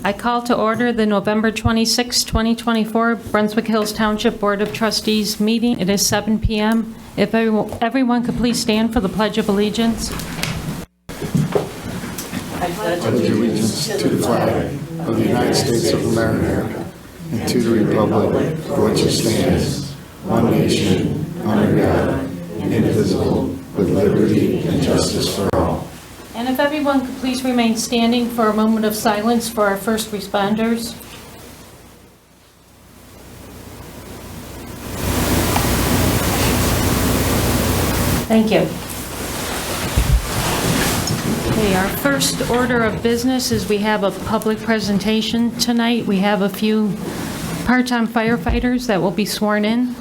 I call to order the November 26, 2024 Brunswick Hills Township Board of Trustees meeting. It is 7 p.m. If everyone could please stand for the Pledge of Allegiance. I pledge allegiance to the flag of the United States of America and to the republic for which it stands, one nation, under God, indivisible, with liberty and justice for all. And if everyone could please remain standing for a moment of silence for our first responders. Thank you. Okay, our first order of business is we have a public presentation tonight. We have a few part-time firefighters that will be sworn in.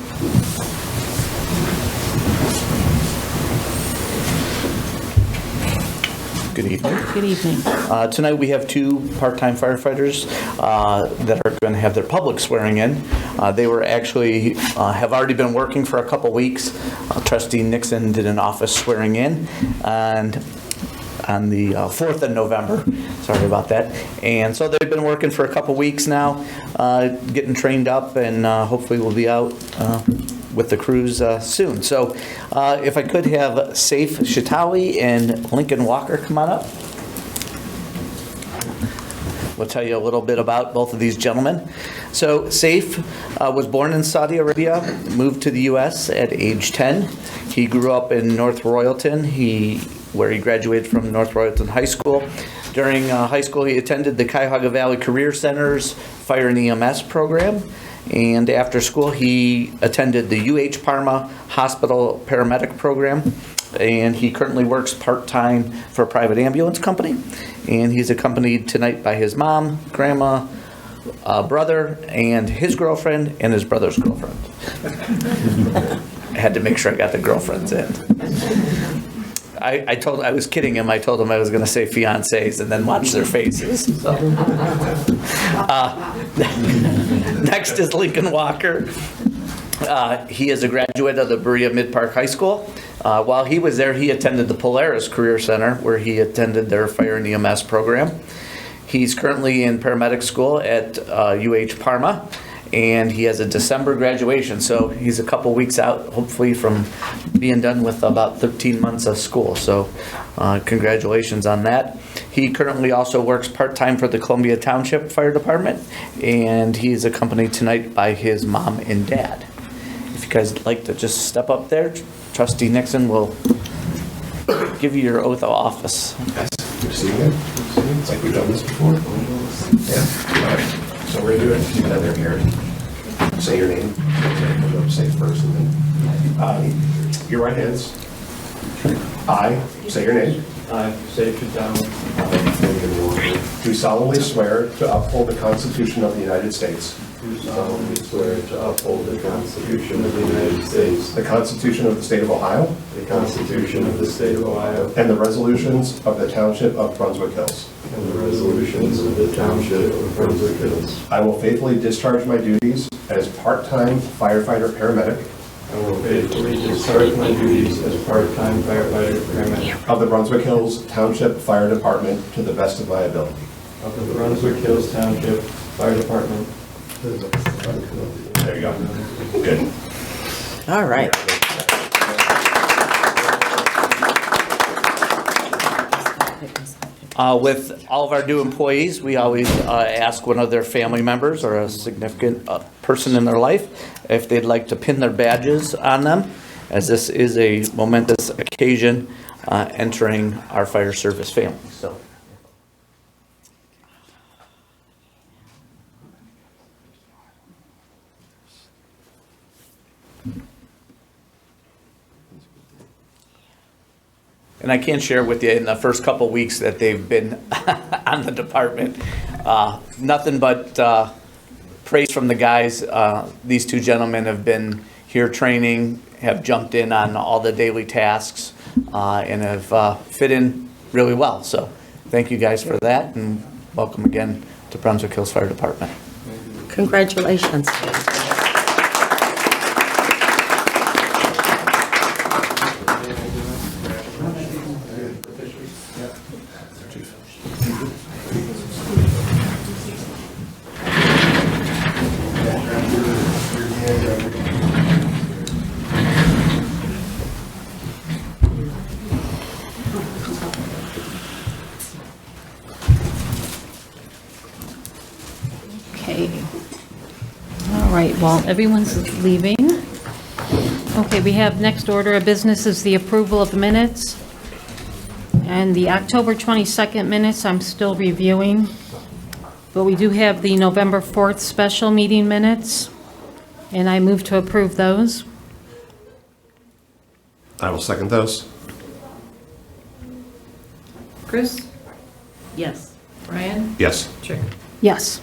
Good evening. Good evening. Tonight we have two part-time firefighters that are going to have their public swearing in. They were actually have already been working for a couple weeks. Trustee Nixon did an office swearing in, and on the 4th of November. Sorry about that. And so they've been working for a couple weeks now, getting trained up, and hopefully we'll be out with the crews soon. So if I could have Saif Shatawi and Lincoln Walker come on up. We'll tell you a little bit about both of these gentlemen. So Saif was born in Saudi Arabia, moved to the U.S. at age 10. He grew up in North Royalton, where he graduated from North Royalton High School. During high school, he attended the Cuyahoga Valley Career Center's Fire and EMS program. And after school, he attended the UH Parma Hospital Paramedic Program. And he currently works part-time for a private ambulance company. And he's accompanied tonight by his mom, grandma, brother, and his girlfriend, and his brother's girlfriend. I had to make sure I got the girlfriends in. I was kidding him. I told him I was going to say fiancés and then watch their faces. So. Next is Lincoln Walker. He is a graduate of the Berea Mid-Park High School. While he was there, he attended the Polaris Career Center, where he attended their fire and EMS program. He's currently in paramedic school at UH Parma, and he has a December graduation, so he's a couple weeks out, hopefully, from being done with about 13 months of school. So congratulations on that. He currently also works part-time for the Columbia Township Fire Department, and he's accompanied tonight by his mom and dad. If you guys would like to just step up there, Trustee Nixon will give you your oath of office. Yes. Good to see you again. It's like we've done this before. Yeah. All right. So we're going to do it together here. Say your name. Say it first, and then your right hands. I say your name. I, Saif Shatawi, Do solemnly swear to uphold the Constitution of the United States. do solemnly swear to uphold the Constitution of the United States, The Constitution of the State of Ohio. the Constitution of the State of Ohio, And the resolutions of the Township of Brunswick Hills. and the resolutions of the Township of Brunswick Hills. I will faithfully discharge my duties as part-time firefighter paramedic I will faithfully discharge my duties as part-time firefighter paramedic of the Brunswick Hills Township Fire Department to the best of my ability. of the Brunswick Hills Township Fire Department. There you go. Good. All right. With all of our new employees, we always ask one of their family members or a significant person in their life if they'd like to pin their badges on them, as this is a momentous occasion entering our fire service family. So. And I can share with you in the first couple weeks that they've been on the department, nothing but praise from the guys. These two gentlemen have been here training, have jumped in on all the daily tasks, and have fit in really well. So thank you guys for that, and welcome again to Brunswick Hills Fire Department. Congratulations. right, while everyone's leaving. Okay, we have next order of business is the approval of the minutes. And the October 22nd minutes, I'm still reviewing. But we do have the November 4th special meeting minutes, and I move to approve those. I will second those. Chris? Yes. Brian? Yes. Trick? Yes.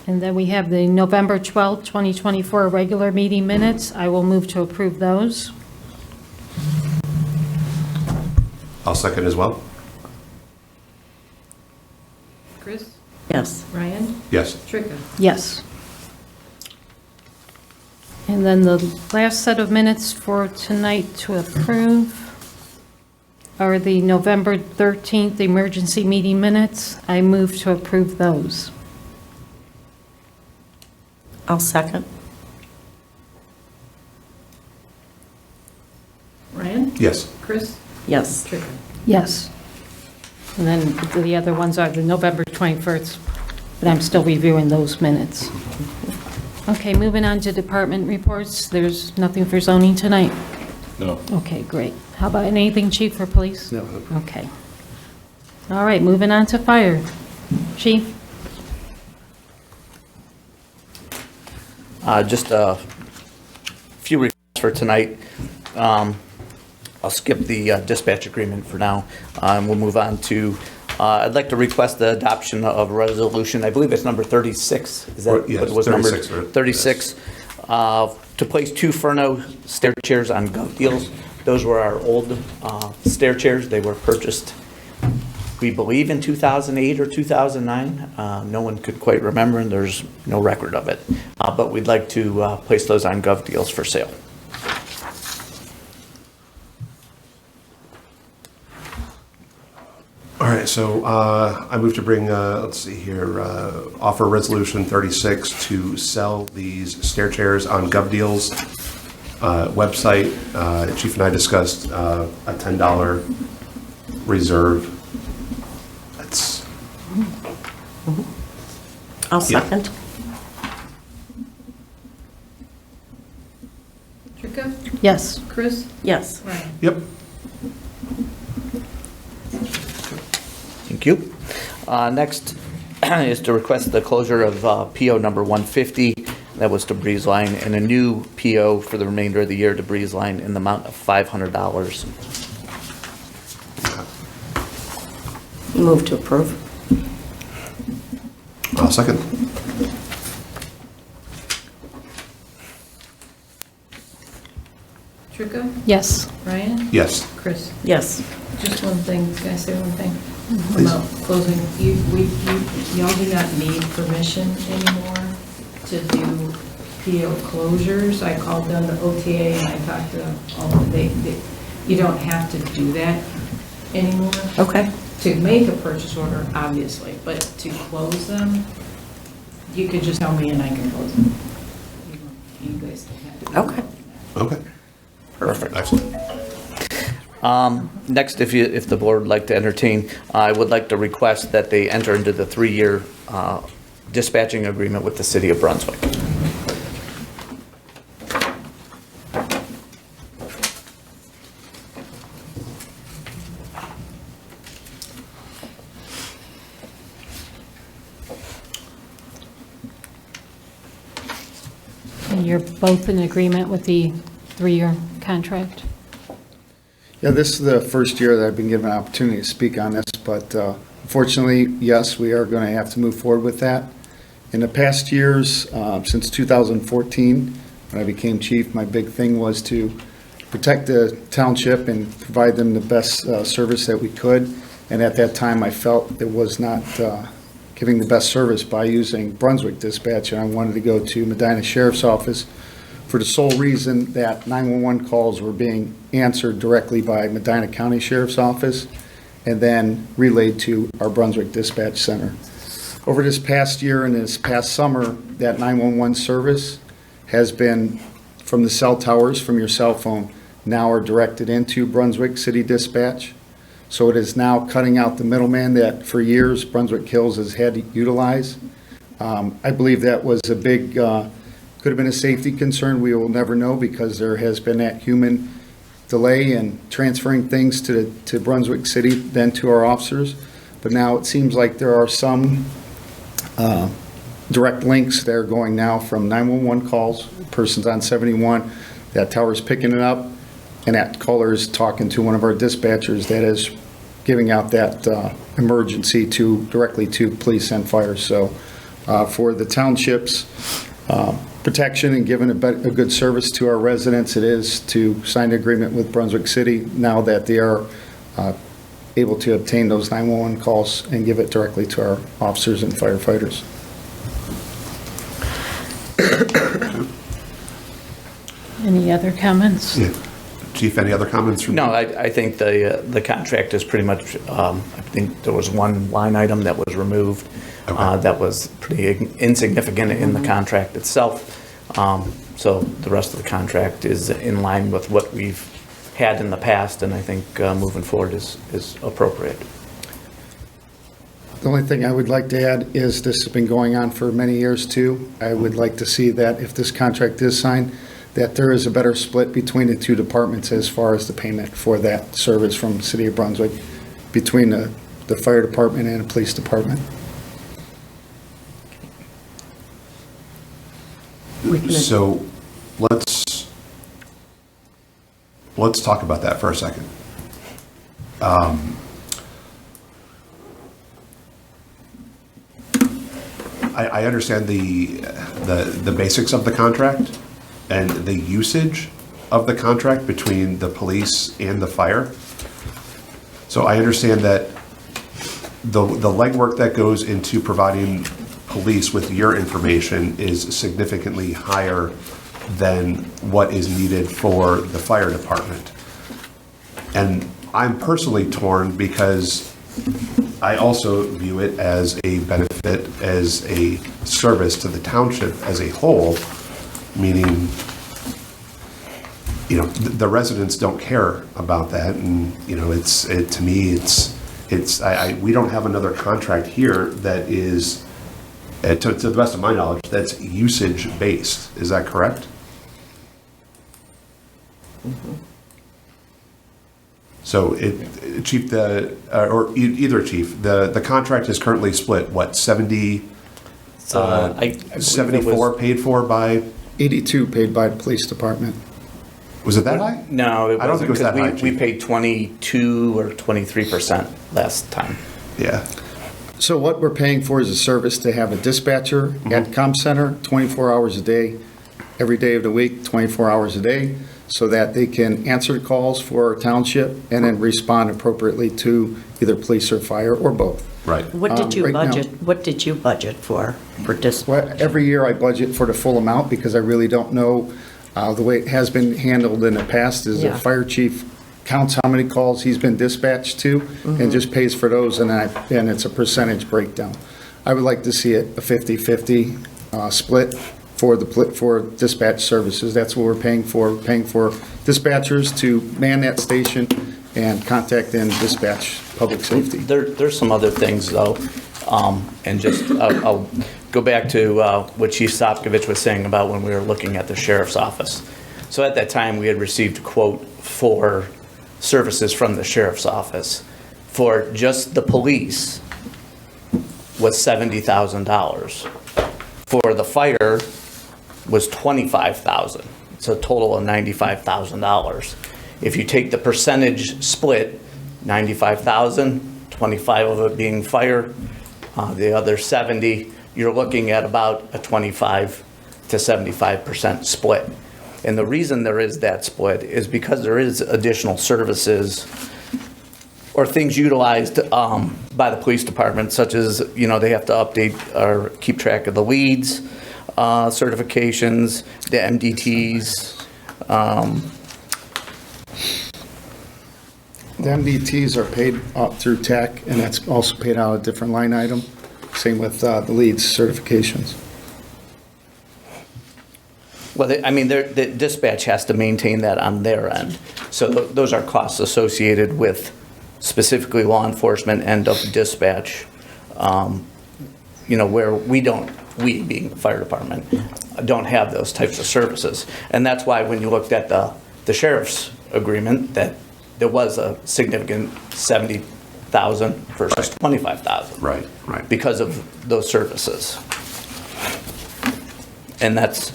And then we have the November 12th, 2024 regular meeting minutes. I will move to approve those. I'll second as well. Chris? Yes. Brian? Yes. Tricka? Yes. And then the last set of minutes for tonight to approve are the November 13th emergency meeting minutes. I move to approve those. I'll second. Brian? Yes. Chris? Yes. Tricka? Yes. And then the other ones are the November 21st, but I'm still reviewing those minutes. Okay, moving on to department reports. There's nothing for zoning tonight? No. Okay, great. How about anything, chief, for police? No. Okay. All right, moving on to fire. Chief? Just a few requests for tonight. I'll skip the dispatch agreement for now. We'll move on to, I'd like to request the adoption of resolution, I believe it's number 36. Is that Yes, what it was numbered? 36, right? 36, to place 2 Furno stair chairs on gov deals. Those were our old stair chairs. They were purchased, we believe, in 2008 or 2009. No one could quite remember, and there's no record of it. But we'd like to place those on gov deals for sale. All right, so I move to bring, let's see here, offer resolution 36 to sell these stair chairs on GovDeals website. Chief and I discussed a $10 reserve. That's, I'll second. Tricka? Yes. Chris? Yes. Brian? yep. Thank you. Next is to request the closure of PO number 150. That was to Breeze Line, and a new PO for the remainder of the year to Breeze Line in the amount of $500. Move to approve. I'll second. Tricka? Yes. Brian? Yes. Chris? Yes. Just one thing, can I say one thing? About closing, y'all do not need permission anymore to do PO closures. I called them, the OTA, and I talked to them, you don't have to do that anymore. Okay. To make a purchase order, obviously, but to close them, you could just tell me and I can close them. You guys don't have to. do Okay. that. Okay. Perfect. Excellent. Next, if the board would like to entertain, I would like to request that they enter into the 3-year dispatching agreement with the city of Brunswick. And you're both in agreement with the 3-year contract? Yeah, this is the first year that I've been given an opportunity to speak on this, but unfortunately, yes, we are going to have to move forward with that. In the past years, since 2014, when I became chief, my big thing was to protect the township and provide them the best service that we could. And at that time, I felt it was not giving the best service by using Brunswick Dispatch, and I wanted to go to Medina Sheriff's Office for the sole reason that 911 calls were being answered directly by Medina County Sheriff's Office and then relayed to our Brunswick Dispatch Center. Over this past year and this past summer, that 911 service has been from the cell towers from your cell phone now are directed into Brunswick City Dispatch. So it is now cutting out the middleman that for years Brunswick Hills has had to utilize. I believe that was a big, could have been a safety concern. We will never know because there has been that human delay in transferring things to Brunswick City, then to our officers. But now it seems like there are some direct links that are going now from 911 calls, person's on 71, that tower's picking it up, and that caller is talking to one of our dispatchers that is giving out that emergency directly to police and fire. So for the township's protection and giving a good service to our residents, it is to sign an agreement with Brunswick City now that they are able to obtain those 911 calls and give it directly to our officers and firefighters. Any other comments? Yeah. Chief, any other comments from you? No, I think the contract is pretty much, I think there was one line item that was removed that was pretty insignificant in the contract itself. So the rest of the contract is in line with what we've had in the past, and I think moving forward is appropriate. The only thing I would like to add is this has been going on for many years too. I would like to see that if this contract is signed, that there is a better split between the two departments as far as the payment for that service from the City of Brunswick between the fire department and the police department. So let's talk about that for a second. I understand the basics of the contract and the usage of the contract between the police and the fire. So I understand that the legwork that goes into providing police with your information is significantly higher than what is needed for the fire department. And I'm personally torn because I also view it as a benefit, as a service to the township as a whole, meaning, you know, the residents don't care about that. And, you know, to me, we don't have another contract here that is, to the best of my knowledge, that's usage-based. Is that correct? Mm-hmm. So, Chief, or either chief, the contract is currently split, what, 70, I believe it 74 was- paid for by, 82 paid by the police department. was it that high? No, it I don't think wasn't, it was that high, because we Chief. paid 22 or 23% last time. Yeah. So what we're paying for is a service to have a dispatcher at the comm center 24 hours a day, every day of the week, 24 hours a day, so that they can answer calls for our township and then respond appropriately to either police or fire or both. Right. What did you Right now- budget, what did you budget for dispatch? Well, every year I budget for the full amount because I really don't know the way it has been handled in the past is the Yeah. fire chief counts how many calls he's been dispatched to and just pays for those, and it's a percentage breakdown. I would like to see it a 50-50 split for dispatch services. That's what we're paying for. We're paying for dispatchers to man that station and contact and dispatch public safety. There's some other things, though, and just, I'll go back to what Chief Sopkovich was saying about when we were looking at the sheriff's office. So at that time, we had received a quote for services from the sheriff's office for just the police was $70,000. For the fire was $25,000. It's a total of $95,000. If you take the percentage split, 95,000, 25 of it being fire, the other 70, you're looking at about a 25 to 75% split. And the reason there is that split is because there is additional services or things utilized by the police department, such as, you know, they have to update or keep track of the leads, certifications, the MDTs. The MDTs are paid through TAC, and that's also paid out a different line item. Same with the leads certifications. Well, the dispatch has to maintain that on their end. So those are costs associated with specifically law enforcement end of dispatch, you know, where we don't we, being the fire department, don't have those types of services. And that's why when you looked at the sheriff's agreement, that there was a significant 70,000 versus 25,000. Right, right. Because of those services. And that's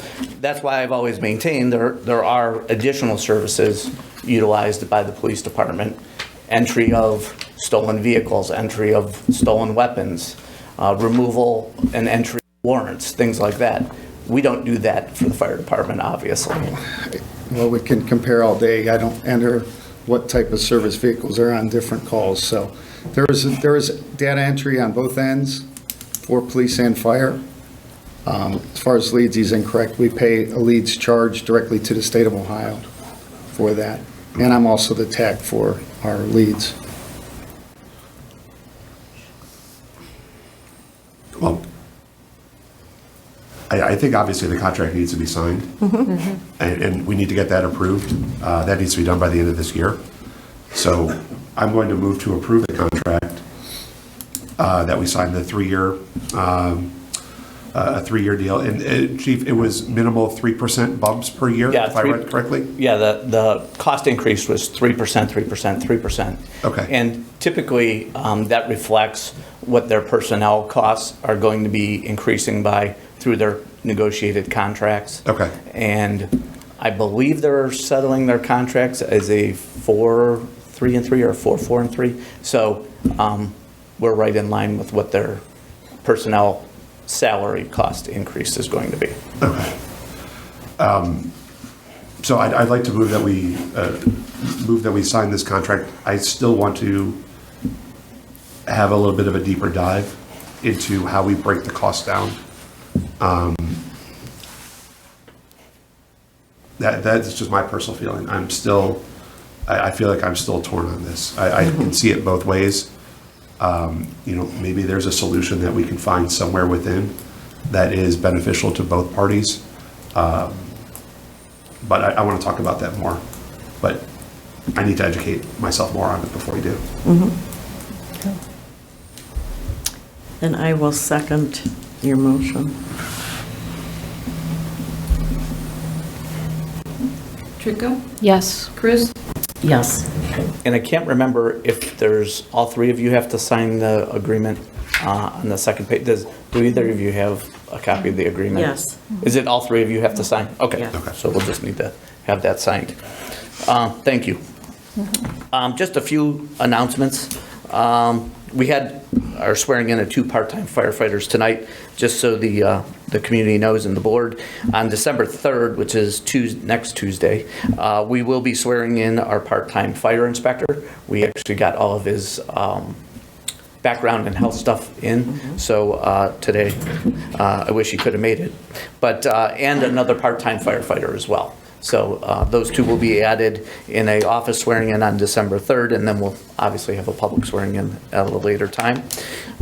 why I've always maintained there are additional services utilized by the police department. Entry of stolen vehicles, entry of stolen weapons, removal and entry warrants, things like that. We don't do that for the fire department, obviously. Well, we can compare all day. I don't enter what type of service vehicles are on different calls. So there is data entry on both ends for police and fire. As far as leads, he's incorrect. We pay a leads charge directly to the state of Ohio for that. And I'm also the tag for our leads. Well, I think obviously the contract needs to be signed, and we need to get that approved. That needs to be done by the end of this year. So I'm going to move to approve the contract that we signed, the three-year deal. And Chief, it was minimal 3% bumps per year, Yeah, if I read correctly? Yeah, the cost increase was 3%, 3%, 3%. Okay. And typically, that reflects what their personnel costs are going to be increasing by through their negotiated contracts. Okay. And I believe they're settling their contracts as a 4-3-3 or 4-4-3. So we're right in line with what their personnel salary cost increase is going to be. Okay. So I'd like to move that we sign this contract. I still want to have a little bit of a deeper dive into how we break the cost down. That's just my personal feeling. I feel like I'm still torn on this. I can see it both ways. Maybe there's a solution that we can find somewhere within that is beneficial to both parties. But I want to talk about that more. But I need to educate myself more on it before we do. Then I will second your motion. Tricka? Yes. Chris? Yes. And I can't remember if there's, all three of you have to sign the agreement on the second page. Do either of you have a copy of the agreement? Yes. Is it all three of you have to sign? Okay. Yeah. Okay. So we'll just need to have that signed. Thank you. Just a few announcements. We had our swearing in of 2 part-time firefighters tonight, just so the community knows and the board. On December 3rd, which is next Tuesday, we will be swearing in our part-time fire inspector. We actually got all of his background and health stuff in, so today, I wish he could have made it. But, and another part-time firefighter as well. So those 2 will be added in a office swearing in on December 3rd, and then we'll obviously have a public swearing in at a later time.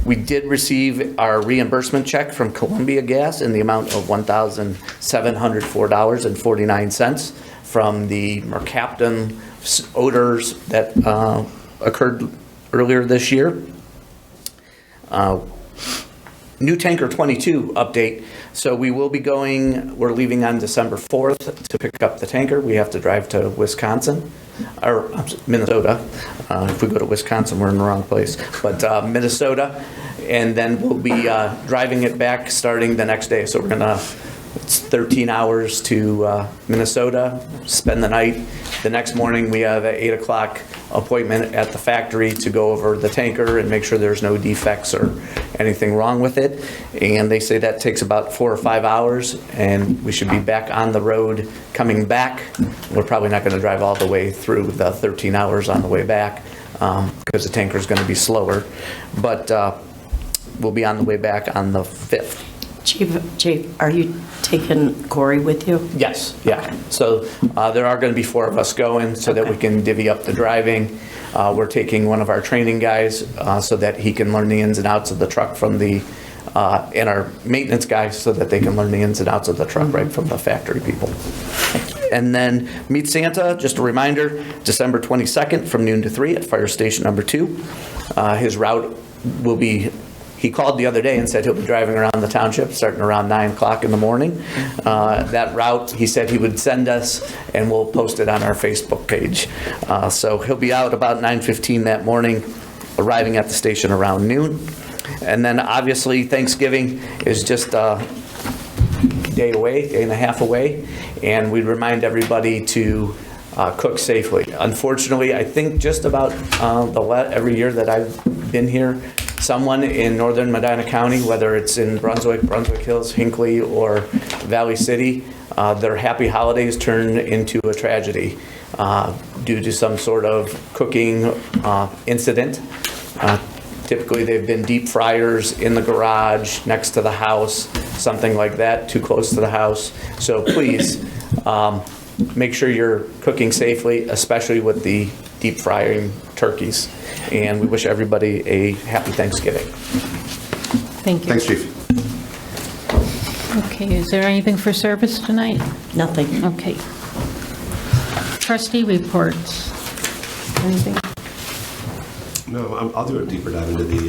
We did receive our reimbursement check from Columbia Gas in the amount of $1,704.49 from the Mercaptan odors that occurred earlier this year. New Tanker 22 update. So we will be we're leaving on December 4th to pick up the tanker. We have to drive to Wisconsin, or Minnesota. If we go to Wisconsin, we're in the wrong place. But Minnesota, and then we'll be driving it back starting the next day. So it's 13 hours to Minnesota, spend the night. The next morning, we have an 8 o'clock appointment at the factory to go over the tanker and make sure there's no defects or anything wrong with it. And they say that takes about 4 or 5 hours, and we should be back on the road coming back. We're probably not going to drive all the way through the 13 hours on the way back because the tanker is going to be slower. But we'll be on the way back on the 5th. Chief, are you taking Corey with you? Yes, yeah. So there are going to be 4 of us going so that we can divvy up the driving. We're taking one of our training guys so that he can learn the ins and outs of the truck from and our maintenance guys so that they can learn the ins and outs of the truck right from the factory people. And then Meet Santa, just a reminder, December 22nd from noon to 3 at Fire Station number 2. His route will be, He called the other day and said he'll be driving around the township starting around 9 o'clock in the morning. That route, he said he would send us, and we'll post it on our Facebook page. So he'll be out about 9:15 that morning, arriving at the station around noon. And then obviously Thanksgiving is just a day and a half away, and we remind everybody to cook safely. Unfortunately, I think just about every year that I've been here, someone in northern Medina County, whether it's in Brunswick, Brunswick Hills, Hinckley, or Valley City, their happy holidays turn into a tragedy due to some sort of cooking incident. Typically, they've been deep fryers in the garage, next to the house, something like that, too close to the house. So please, make sure you're cooking safely, especially with the deep frying turkeys. And we wish everybody a happy Thanksgiving. Thank you. Thanks, Chief. Okay, is there anything for service tonight? Nothing. Okay. Trustee reports. Anything? No, I'll do a deeper dive into the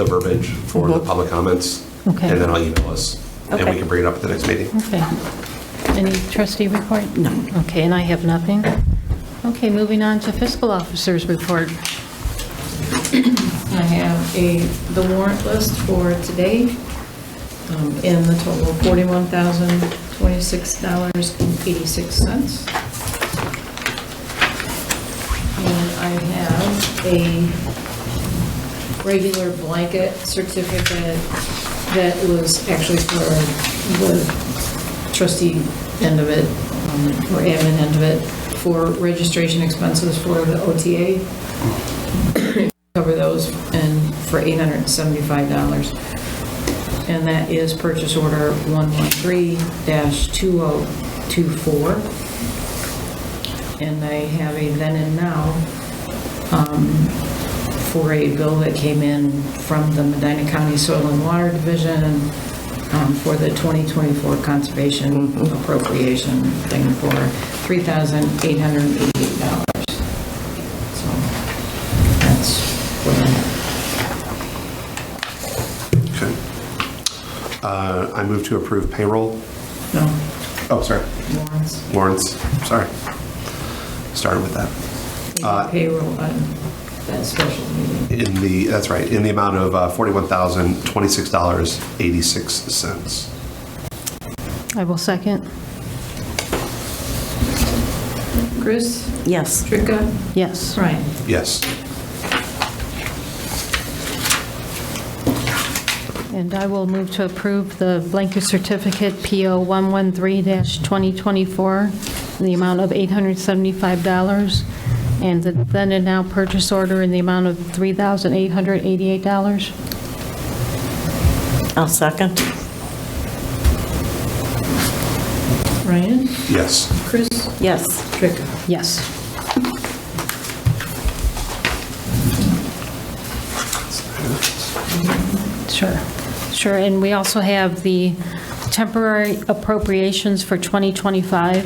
verbiage for the public comments. Okay. And then I'll email us, and we Okay. can bring it up at the next meeting. Okay. Any trustee report? No. Okay, and I have nothing. Okay, moving on to fiscal officer's report. I have the warrant list for today, in the total of $41,026.86. And I have a regular blanket certificate that was actually for the trustee end of it, or admin end of it, for registration expenses for the OTA. Cover those and for $875. And that is purchase order 113-2024. And I have a then and now for a bill that came in from the Medina County Soil and Water Division for the 2024 conservation appropriation thing for $3,888. So that's what I have. Okay. I move to approve payroll. No, Oh, sorry. warrants. Sorry. Started with that. Payroll on that special meeting. That's right, in the amount of $41,026.86. I will second. Chris? Yes. Tricka? Yes. Brian? Yes. And I will move to approve the blanket certificate PO 113-2024 in the amount of $875, and the then and now purchase order in the amount of $3,888. I'll second. Ryan? Yes. Chris? Yes. Tricka? Yes. Sure. Sure, and we also have the temporary appropriations for 2025.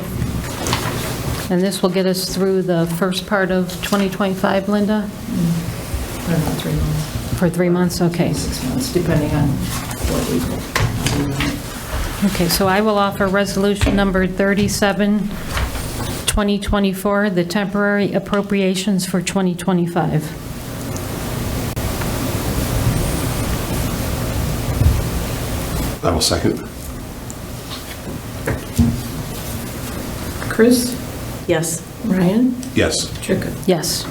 And this will get us through the first part of 2025, Linda? For about 3 months. For 3 months, okay. 6 months, depending on what we do. Okay, so I will offer resolution number 37, 2024, the temporary appropriations for 2025. I will second. Chris? Yes. Ryan? Yes. Tricka? Yes.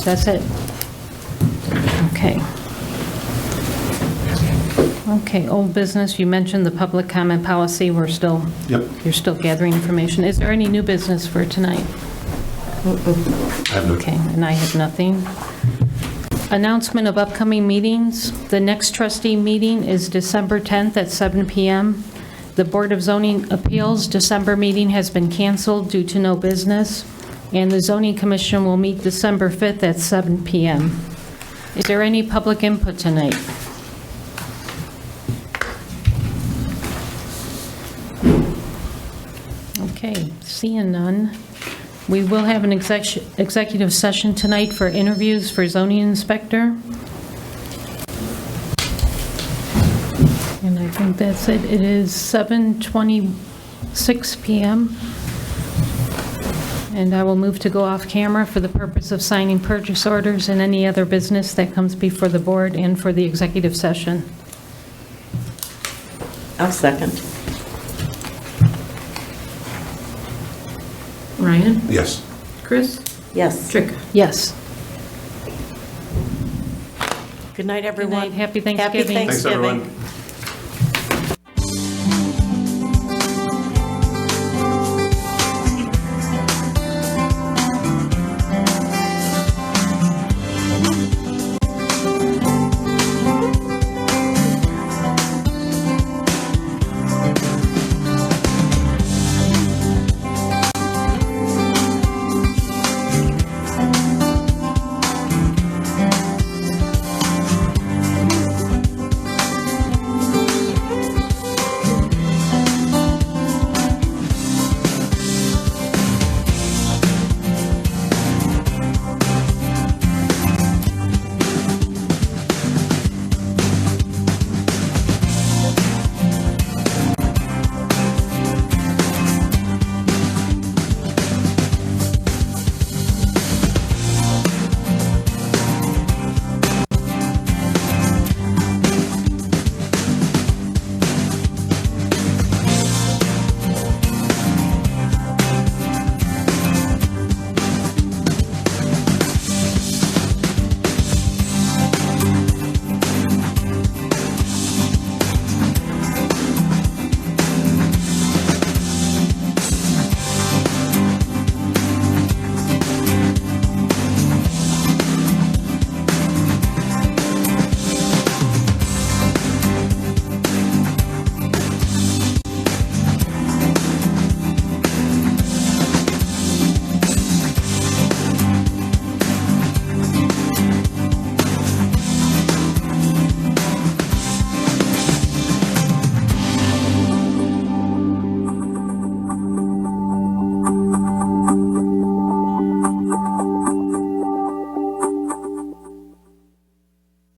That's it. Okay. Okay, old business, you mentioned the public comment policy, you're still gathering information. Is there any new business for tonight? I have no. Okay, and I have nothing. Announcement of upcoming meetings. The next trustee meeting is December 10th at 7 p.m. The Board of Zoning Appeals December meeting has been canceled due to no business, and the Zoning Commission will meet December 5th at 7 p.m. Is there any public input tonight? Okay, seeing none. We will have an executive session tonight for interviews for zoning inspector. And I think that's it. It is 7:26 PM. And I will move to go off camera for the purpose of signing purchase orders and any other business that comes before the board and for the executive session. I'll second. Ryan? Yes. Chris? Yes. Trick? Yes. Good night, everyone. night. Happy Thanksgiving. Happy Thanks, everyone. Thanksgiving.